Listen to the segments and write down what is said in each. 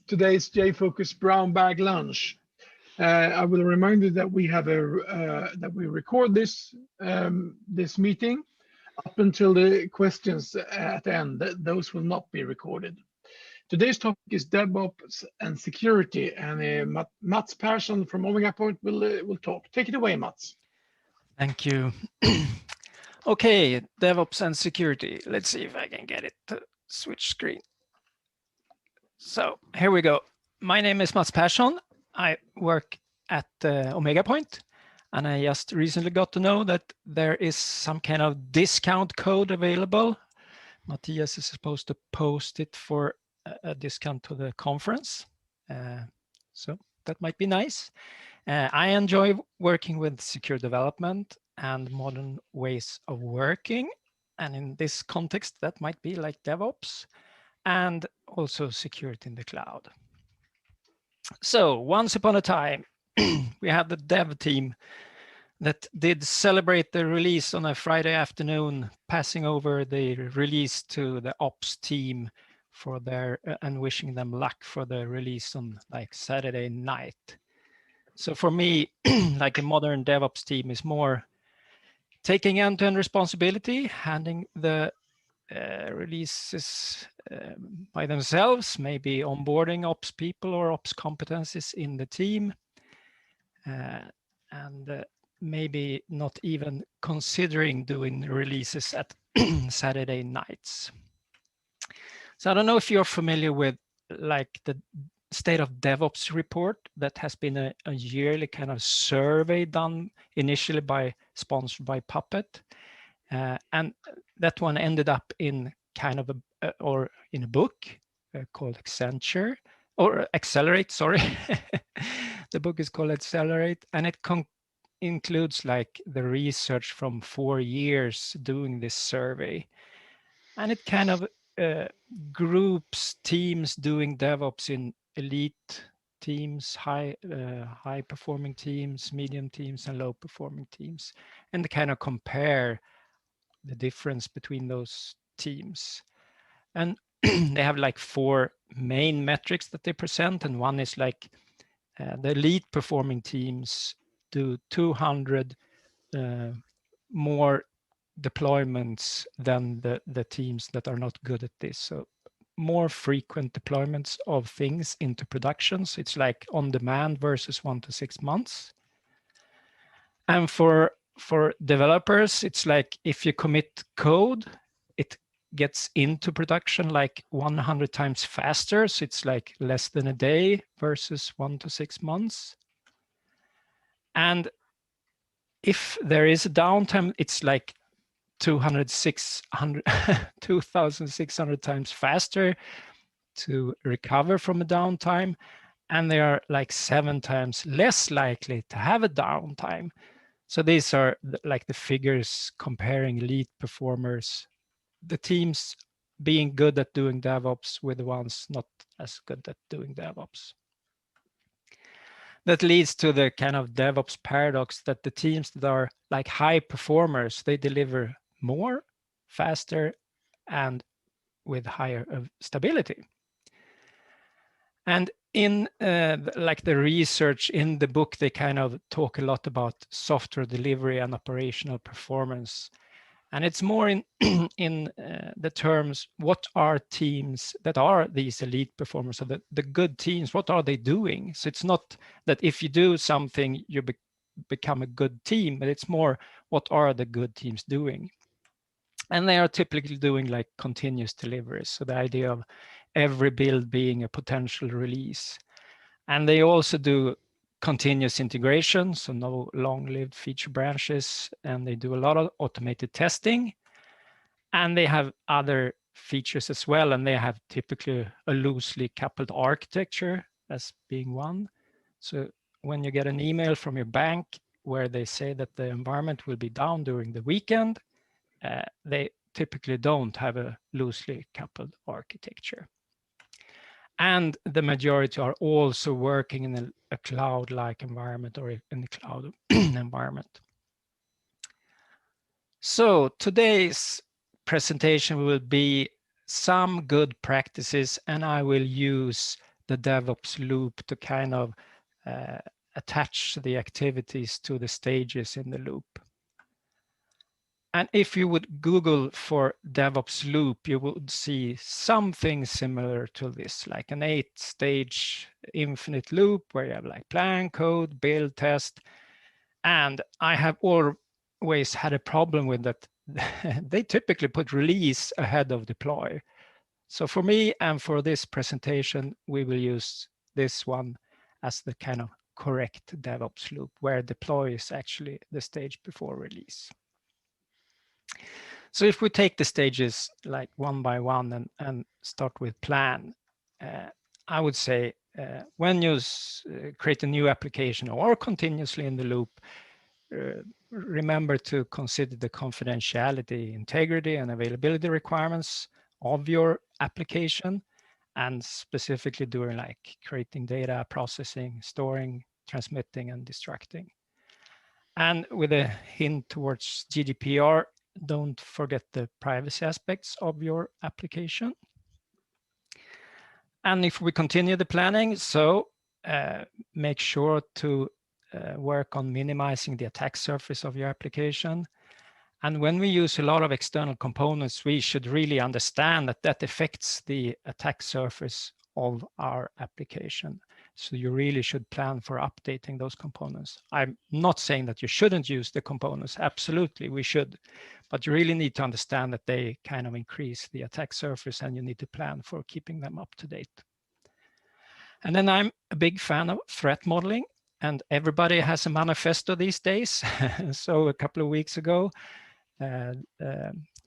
today's Jfokus Brown Bag lunch. I will remind you that we have that we record this this meeting up until the questions at the end. Those will not be recorded. Today's topic is DevOps and security, and Mats Persson from Omegapoint will talk. Take it away, Mats. Thank you. Okay, DevOps and security. Let's see if I can get it to switch screen. So here we go. My name is Mats Persson. I work at Omegapoint, and I just recently got to know that there is some kind of discount code available. Matthias is supposed to post it for a discount to the conference. So that might be nice. I enjoy working with secure development and modern ways of working. And in this context, that might be like DevOps and also security in the cloud. So once upon a time, we had the dev team that did celebrate the release on a Friday afternoon, passing over the release to the ops team for their and wishing them luck for the release on like Saturday night. So for me, like a modern DevOps team is more taking end-to-end responsibility, handing the releases by themselves, maybe onboarding ops people or ops competencies in the team, and maybe not even considering doing releases at Saturday nights. So I don't know if you're familiar with like the State of DevOps report that has been a yearly kind of survey done initially sponsored by Puppet. And that one ended up in kind of in a book called Accelerate, sorry. The book is called Accelerate, and it includes like the research from 4 years doing this survey. And it kind of groups teams doing DevOps in elite teams, high performing teams, medium teams, and low performing teams, and kind of compare the difference between those teams. And they have like 4 main metrics that they present, and one is like the elite performing teams do 200 more deployments than the teams that are not good at this. So more frequent deployments of things into productions. It's like on demand versus 1 to 6 months. And for developers, it's like if you commit code, it gets into production like 100 times faster. So it's like less than a day versus 1 to 6 months. And if there is a downtime, it's like 2,600 times faster to recover from a downtime, and they are like 7 times less likely to have a downtime. So these are like the figures comparing elite performers, the teams being good at doing DevOps with the ones not as good at doing DevOps. That leads to the kind of DevOps paradox that the teams that are like high performers, they deliver more, faster, and with higher stability. And in like the research in the book, they kind of talk a lot about software delivery and operational performance. And it's more in the terms, what are teams that are these elite performers, so the good teams, what are they doing? So it's not that if you do something, you become a good team, but it's more, what are the good teams doing? And they are typically doing like continuous deliveries. So the idea of every build being a potential release. And they also do continuous integration, so no long-lived feature branches, and they do a lot of automated testing. And they have other features as well, and they have typically a loosely coupled architecture as being one. So when you get an email from your bank where they say that the environment will be down during the weekend, they typically don't have a loosely coupled architecture. And the majority are also working in a cloud-like environment or in the cloud environment. So today's presentation will be some good practices, and I will use the DevOps loop to kind of attach the activities to the stages in the loop. And if you would Google for DevOps loop, you would see something similar to this, like an 8-stage infinite loop where you have like plan, code, build, test. And I have always had a problem with that. They typically put release ahead of deploy. So for me and for this presentation, we will use this one as the kind of correct DevOps loop, where deploy is actually the stage before release. So if we take the stages like one by one and start with plan, I would say when you create a new application or continuously in the loop, remember to consider the confidentiality, integrity, and availability requirements of your application, and specifically during like creating data, processing, storing, transmitting, and destructing. And with a hint towards GDPR, don't forget the privacy aspects of your application. And if we continue the planning, so make sure to work on minimizing the attack surface of your application. And when we use a lot of external components, we should really understand that that affects the attack surface of our application. So you really should plan for updating those components. I'm not saying that you shouldn't use the components. Absolutely, we should. But you really need to understand that they kind of increase the attack surface, and you need to plan for keeping them up to date. And then I'm a big fan of threat modeling, and everybody has a manifesto these days. So a couple of weeks ago,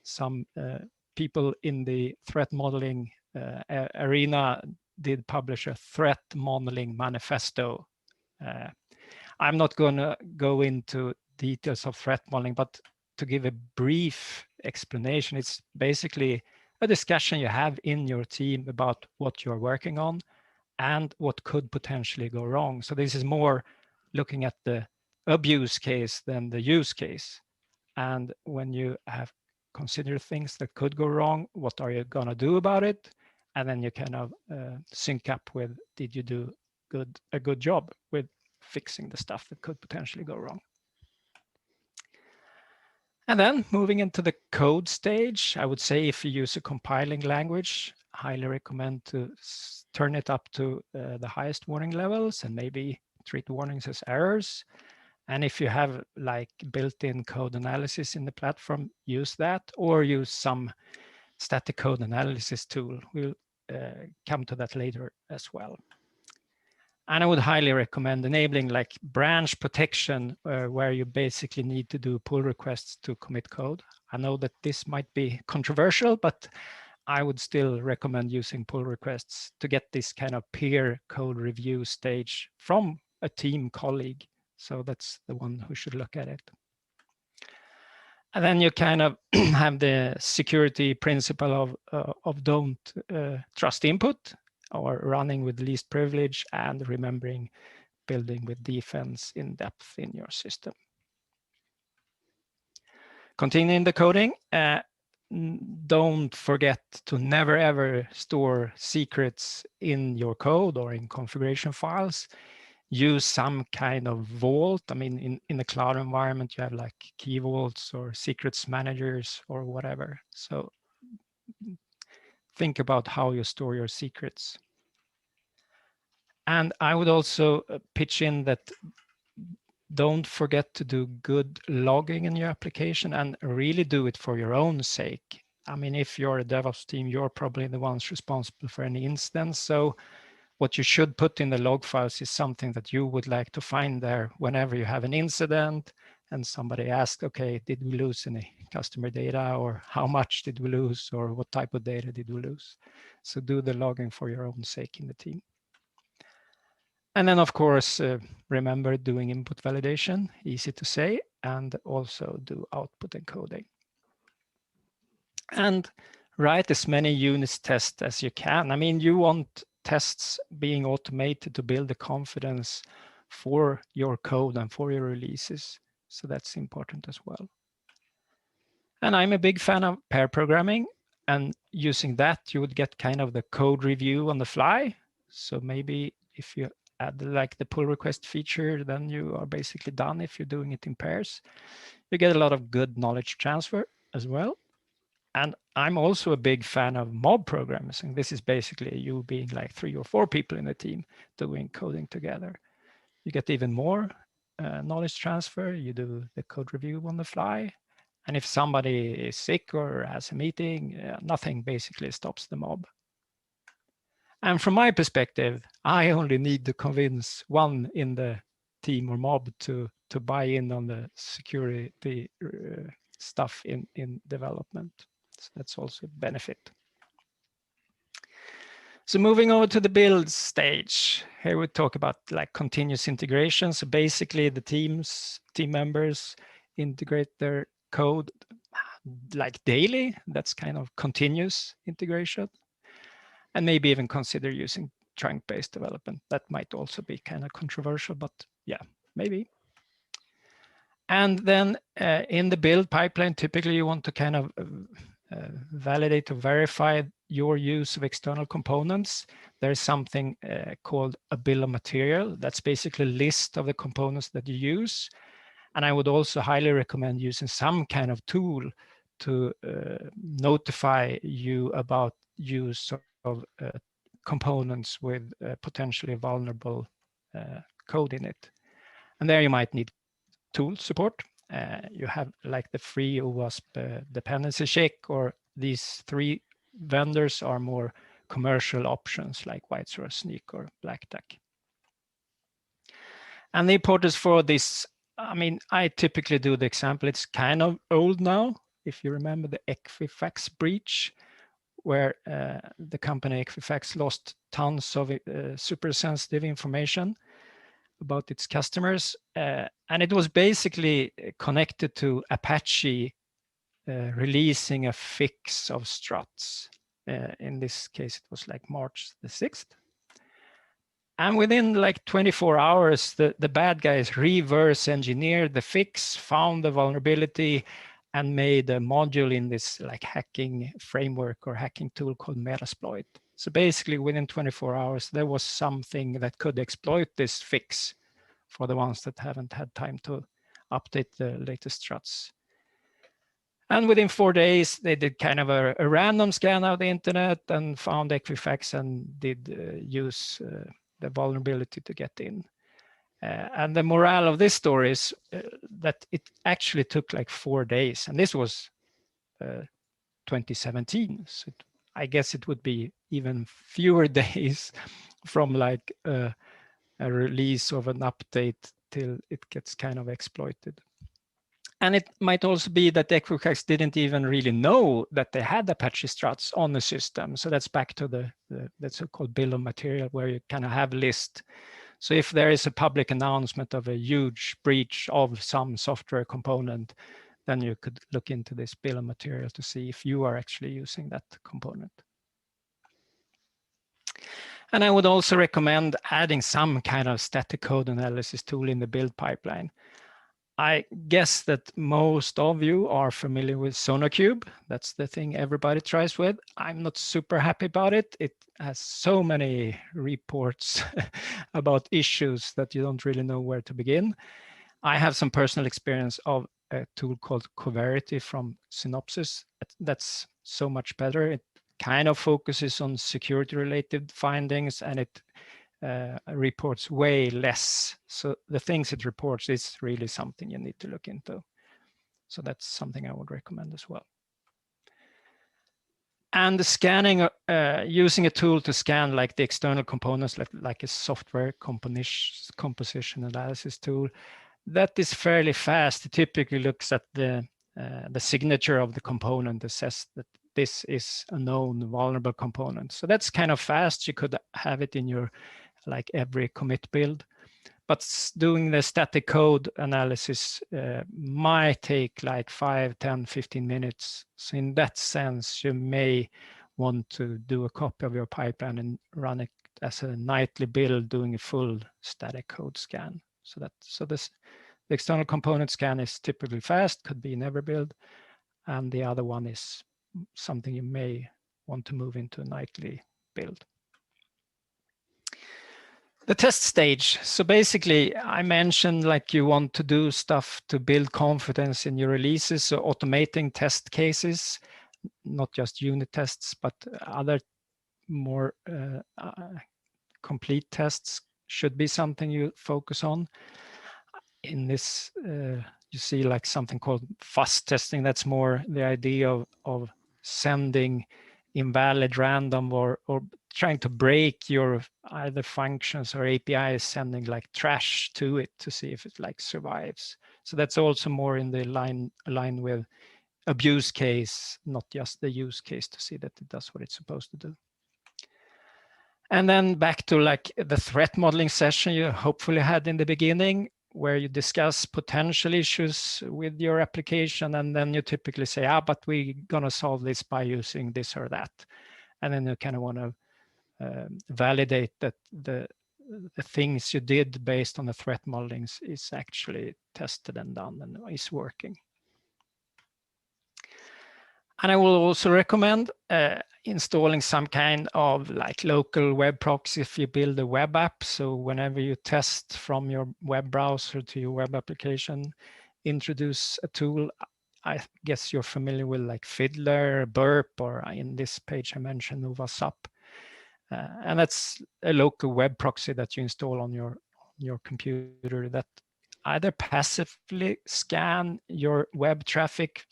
some people in the threat modeling arena did publish a threat modeling manifesto. I'm not going to go into details of threat modeling, but to give a brief explanation, it's basically a discussion you have in your team about what you're working on and what could potentially go wrong. So this is more looking at the abuse case than the use case. And when you have considered things that could go wrong, what are you going to do about it? And then you kind of sync up with, did you do a good job with fixing the stuff that could potentially go wrong? And then moving into the code stage, I would say if you use a compiling language, I highly recommend to turn it up to the highest warning levels and maybe treat warnings as errors. And if you have like built-in code analysis in the platform, use that, or use some static code analysis tool. We'll come to that later as well. And I would highly recommend enabling like branch protection, where you basically need to do pull requests to commit code. I know that this might be controversial, but I would still recommend using pull requests to get this kind of peer code review stage from a team colleague. So that's the one who should look at it. And then you kind of have the security principle of don't trust input, or running with least privilege, and remembering building with defense in depth in your system. Continuing the coding, don't forget to never ever store secrets in your code or in configuration files. Use some kind of vault. I mean, in the cloud environment, you have like key vaults or secrets managers or whatever. So think about how you store your secrets. And I would also pitch in that don't forget to do good logging in your application, and really do it for your own sake. I mean, if you're a DevOps team, you're probably the ones responsible for any instance. So what you should put in the log files is something that you would like to find there whenever you have an incident and somebody asks, okay, did we lose any customer data, or how much did we lose, or what type of data did we lose? So do the logging for your own sake in the team. And then, of course, remember doing input validation, easy to say, and also do output encoding. And write as many unit tests as you can. I mean, you want tests being automated to build the confidence for your code and for your releases. So that's important as well. And I'm a big fan of pair programming. And using that, you would get kind of the code review on the fly. So maybe if you add like the pull request feature, then you are basically done if you're doing it in pairs. You get a lot of good knowledge transfer as well. And I'm also a big fan of mob programs. And this is basically you being like 3 or 4 people in the team doing coding together. You get even more knowledge transfer. You do the code review on the fly. And if somebody is sick or has a meeting, nothing basically stops the mob. And from my perspective, I only need to convince one in the team or mob to buy in on the security stuff in development. So that's also a benefit. So moving over to the build stage, here we talk about like continuous integration. So basically the team members integrate their code like daily. That's kind of continuous integration. And maybe even consider using trunk-based development. That might also be kind of controversial, but yeah, maybe. And then in the build pipeline, typically you want to kind of validate or verify your use of external components. There's something called a bill of material. That's basically a list of the components that you use. And I would also highly recommend using some kind of tool to notify you about use of components with potentially vulnerable code in it. And there you might need tool support. You have like the free OWASP dependency check, or these 3 vendors are more commercial options like Whitesource, Sneak, or Black Duck. And the importance for this, I mean, I typically do the example, it's kind of old now. If you remember the Equifax breach, where the company Equifax lost tons of super sensitive information about its customers. And it was basically connected to Apache releasing a fix of struts. In this case, it was like March the 6th. And within like 24 hours, the bad guys reverse engineered the fix, found the vulnerability, and made a module in this like hacking framework or hacking tool called Metasploit. So basically within 24 hours, there was something that could exploit this fix for the ones that haven't had time to update the latest struts. And within 4 days, they did kind of a random scan of the internet and found Equifax and did use the vulnerability to get in. And the morale of this story is that it actually took like 4 days. And this was 2017. So I guess it would be even fewer days from like a release of an update till it gets kind of exploited. And it might also be that Equifax didn't even really know that they had Apache struts on the system. So that's back to the so-called bill of material, where you kind of have a list. So if there is a public announcement of a huge breach of some software component, then you could look into this bill of material to see if you are actually using that component. And I would also recommend adding some kind of static code analysis tool in the build pipeline. I guess that most of you are familiar with SonarQube. That's the thing everybody tries with. I'm not super happy about it. It has so many reports about issues that you don't really know where to begin. I have some personal experience of a tool called Coverity from Synopsys. That's so much better. It kind of focuses on security-related findings, and it reports way less. So the things it reports is really something you need to look into. So that's something I would recommend as well. And the scanning, using a tool to scan like the external components, like a software composition analysis tool, that is fairly fast. It typically looks at the signature of the component, assess that this is a known vulnerable component. So that's kind of fast. You could have it in your like every commit build, but doing the static code analysis might take like 5, 10, 15 minutes. So in that sense, you may want to do a copy of your pipeline and run it as a nightly build, doing a full static code scan. So the external component scan is typically fast, could be in every build, and the other one is something you may want to move into a nightly build. The test stage. So basically, I mentioned like you want to do stuff to build confidence in your releases, so automating test cases, not just unit tests, but other more complete tests should be something you focus on. In this, you see like something called fuzz testing. That's more the idea of sending invalid random or trying to break your either functions or APIs, sending like trash to it to see if it like survives. So that's also more in the line with abuse case, not just the use case, to see that it does what it's supposed to do. And then back to like the threat modeling session you hopefully had in the beginning, where you discuss potential issues with your application, and then you typically say, but we're gonna solve this by using this or that. And then you kind of want to validate that the things you did based on the threat modeling is actually tested and done and is working. And I will also recommend installing some kind of like local web proxy if you build a web app. So whenever you test from your web browser to your web application, introduce a tool. I guess you're familiar with like Fiddler, Burp, or in this page I mentioned NovaSup. And that's a local web proxy that you install on your computer that either passively scan your web traffic,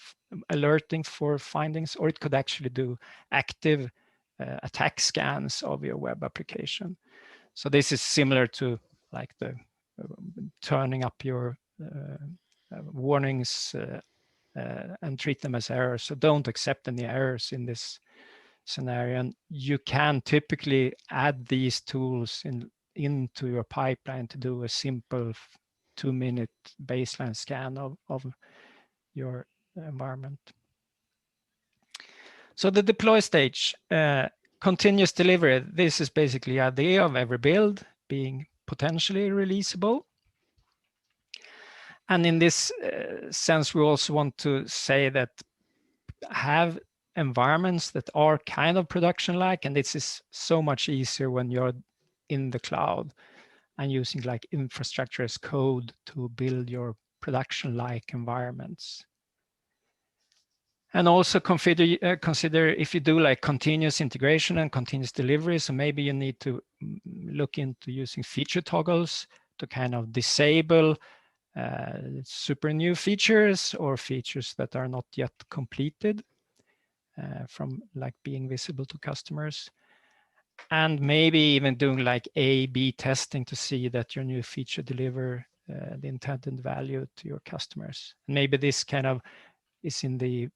alerting for findings, or it could actually do active attack scans of your web application. So this is similar to like the turning up your warnings and treat them as errors. So don't accept any errors in this scenario. And you can typically add these tools into your pipeline to do a simple 2-minute baseline scan of your environment. So the deploy stage, continuous delivery. This is basically the idea of every build being potentially releasable. And in this sense, we also want to say that have environments that are kind of production-like, and this is so much easier when you're in the cloud and using like infrastructure as code to build your production-like environments. And also consider if you do like continuous integration and continuous delivery, so maybe you need to look into using feature toggles to kind of disable super new features or features that are not yet completed from like being visible to customers. And maybe even doing like A/B testing to see that your new feature deliver the intended value to your customers. And maybe this kind of is in the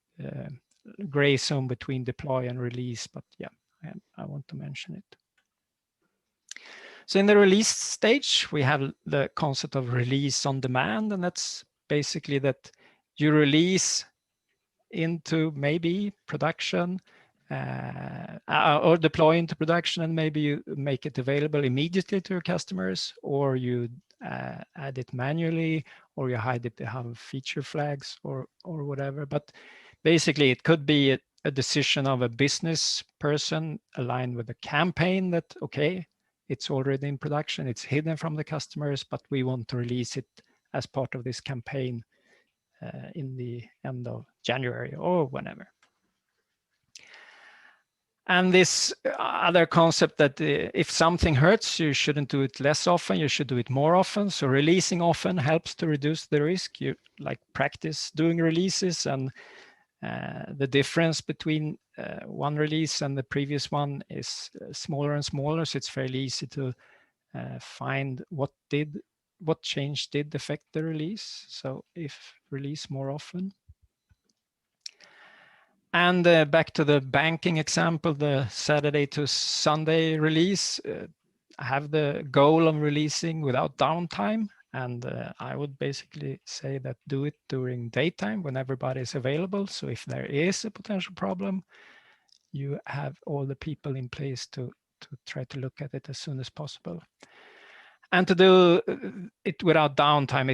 gray zone between deploy and release, but yeah, I want to mention it. So in the release stage, we have the concept of release on demand, and that's basically that you release into maybe production or deploy into production, and maybe you make it available immediately to your customers, or you add it manually, or you hide it to have feature flags or whatever. But basically, it could be a decision of a business person aligned with a campaign that, okay, it's already in production, it's hidden from the customers, but we want to release it as part of this campaign in the end of January or whenever. And this other concept that if something hurts, you shouldn't do it less often, you should do it more often. So releasing often helps to reduce the risk. You like practice doing releases, and the difference between one release and the previous one is smaller and smaller. So it's fairly easy to find what change did affect the release. So if release more often. And back to the banking example, the Saturday to Sunday release, have the goal of releasing without downtime. And I would basically say that do it during daytime when everybody is available. So if there is a potential problem, you have all the people in place to try to look at it as soon as possible. And to do it without downtime,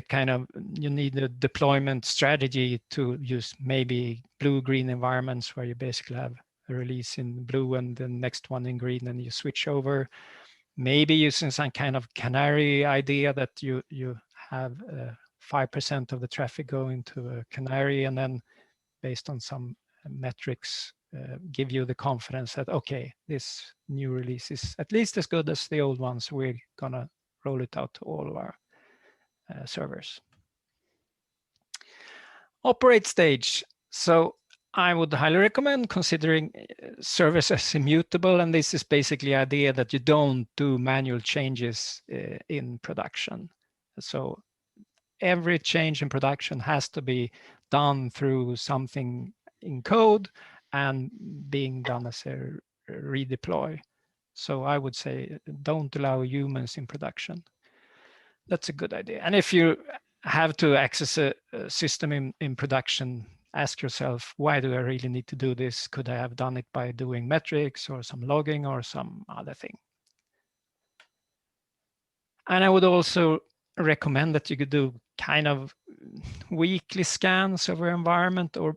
you need a deployment strategy to use maybe blue-green environments where you basically have a release in blue and the next one in green, and you switch over. Maybe using some kind of canary idea that you have 5% of the traffic going to a canary, and then based on some metrics give you the confidence that, okay, this new release is at least as good as the old ones. We're gonna roll it out to all of our servers. Operate stage. So I would highly recommend considering service as immutable, and this is basically the idea that you don't do manual changes in production. So every change in production has to be done through something in code and being done as a redeploy. So I would say don't allow humans in production. That's a good idea. And if you have to access a system in production, ask yourself, why do I really need to do this? Could I have done it by doing metrics or some logging or some other thing? And I would also recommend that you could do kind of weekly scans of your environment, or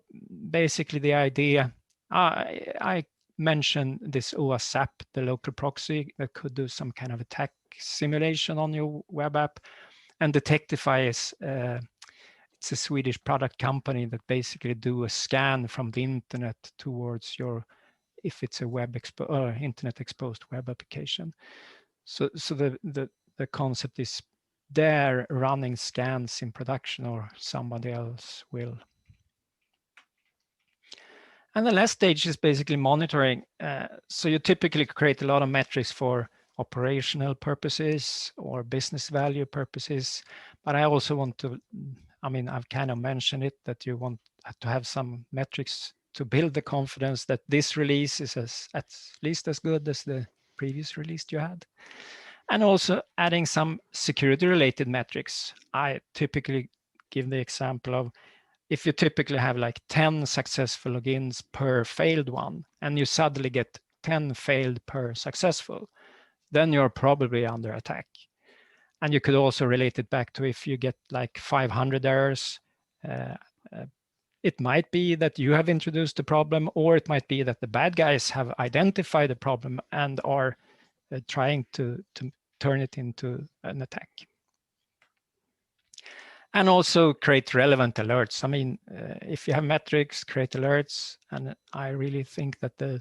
basically the idea, I mentioned this OASAP, the local proxy that could do some kind of attack simulation on your web app. And Detectify is it's a Swedish product company that basically do a scan from the internet towards your, if it's a internet exposed web application. So the concept is they're running scans in production, or somebody else will. And the last stage is basically monitoring. So you typically create a lot of metrics for operational purposes or business value purposes. But I also want to, I've kind of mentioned it, that you want to have some metrics to build the confidence that this release is at least as good as the previous release you had. And also adding some security related metrics. I typically give the example of, if you typically have like 10 successful logins per failed one, and you suddenly get 10 failed per successful, then you're probably under attack. And you could also relate it back to if you get like 500 errors, it might be that you have introduced the problem, or it might be that the bad guys have identified the problem and are trying to turn it into an attack. And also create relevant alerts. If you have metrics, create alerts. And I really think that the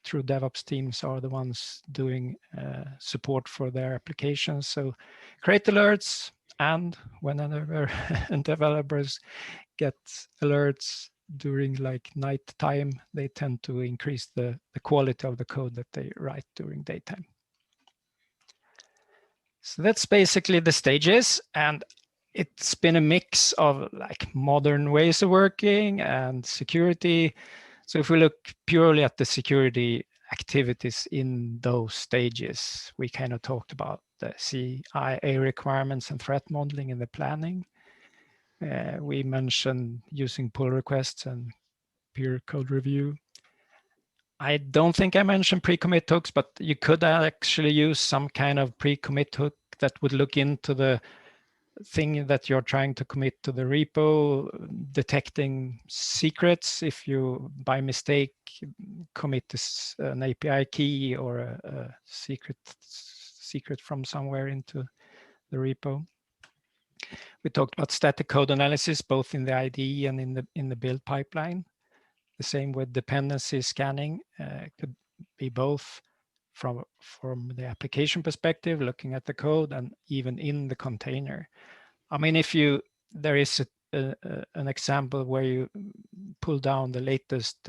true DevOps teams are the ones doing support for their applications. So create alerts, and whenever developers get alerts during like night time, they tend to increase the quality of the code that they write during daytime. So that's basically the stages, and it's been a mix of like modern ways of working and security. So if we look purely at the security activities in those stages, we kind of talked about the CIA requirements and threat modeling in the planning. We mentioned using pull requests and peer code review. I don't think I mentioned pre-commit hooks, but you could actually use some kind of pre-commit hook that would look into the thing that you're trying to commit to the repo, detecting secrets if you by mistake commit an API key or a secret from somewhere into the repo. We talked about static code analysis, both in the IDE and in the build pipeline. The same with dependency scanning. Could be both from the application perspective, looking at the code, and even in the container. If there is an example where you pull down the latest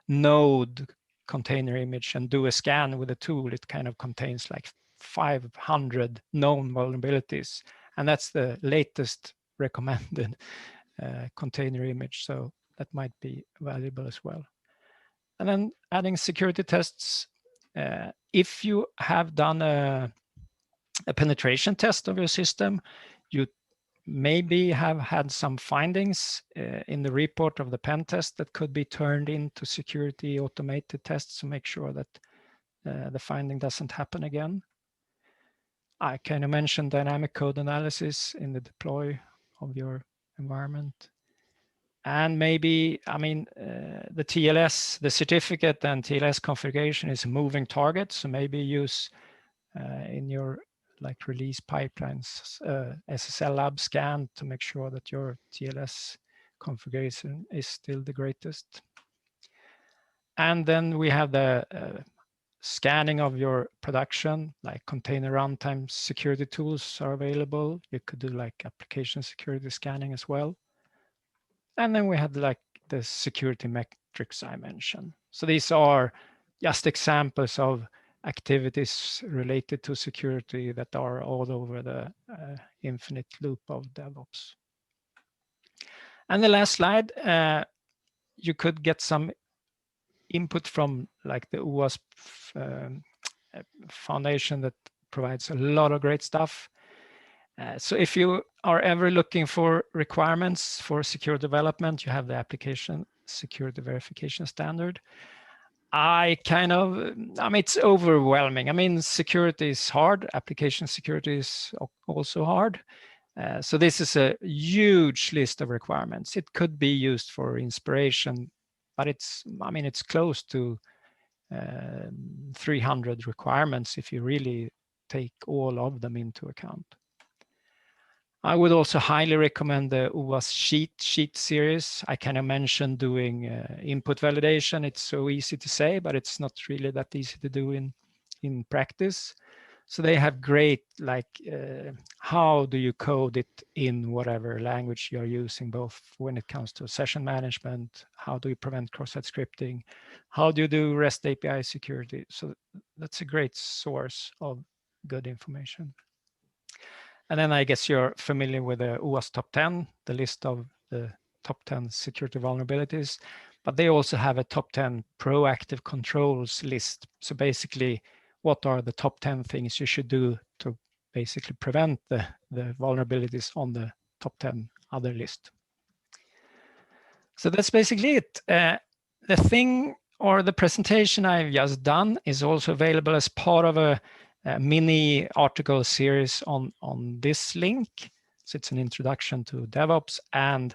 node container image and do a scan with a tool, it kind of contains like 500 known vulnerabilities, and that's the latest recommended container image. So that might be valuable as well. And then adding security tests. If you have done a penetration test of your system, you maybe have had some findings in the report of the pen test that could be turned into security automated tests to make sure that the finding doesn't happen again. I kind of mentioned dynamic code analysis in the deploy of your environment. And maybe, I mean, the TLS, the certificate and TLS configuration is a moving target. So maybe use in your like release pipelines, SSL lab scan to make sure that your TLS configuration is still the greatest. And then we have the scanning of your production, like container runtime security tools are available. You could do like application security scanning as well. And then we have like the security metrics I mentioned. So these are just examples of activities related to security that are all over the infinite loop of DevOps. And the last slide, you could get some input from like the OWASP foundation that provides a lot of great stuff. So if you are ever looking for requirements for secure development, you have the application security verification standard. I mean, it's overwhelming. I mean, security is hard. Application security is also hard. So this is a huge list of requirements. It could be used for inspiration, but it's close to 300 requirements if you really take all of them into account. I would also highly recommend the OWASP sheet series. I kind of mentioned doing input validation. It's so easy to say, but it's not really that easy to do in practice. So they have great, like, how do you code it in whatever language you're using, both when it comes to session management, how do you prevent cross-site scripting, how do you do REST API security? So that's a great source of good information. And then I guess you're familiar with the OWASP top 10, the list of the top 10 security vulnerabilities, but they also have a top 10 proactive controls list. So basically, what are the top 10 things you should do to basically prevent the vulnerabilities on the top 10 other list? So that's basically it. The thing or the presentation I've just done is also available as part of a mini article series on this link. So it's an introduction to DevOps and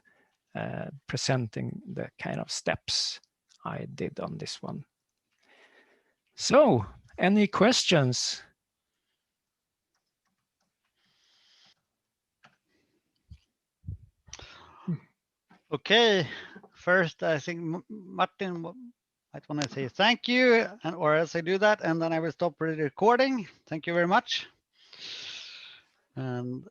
presenting the kind of steps I did on this one. So, any questions? Okay, first I think Martin might want to say thank you, or else I do that, and then I will stop the recording. Thank you very much. And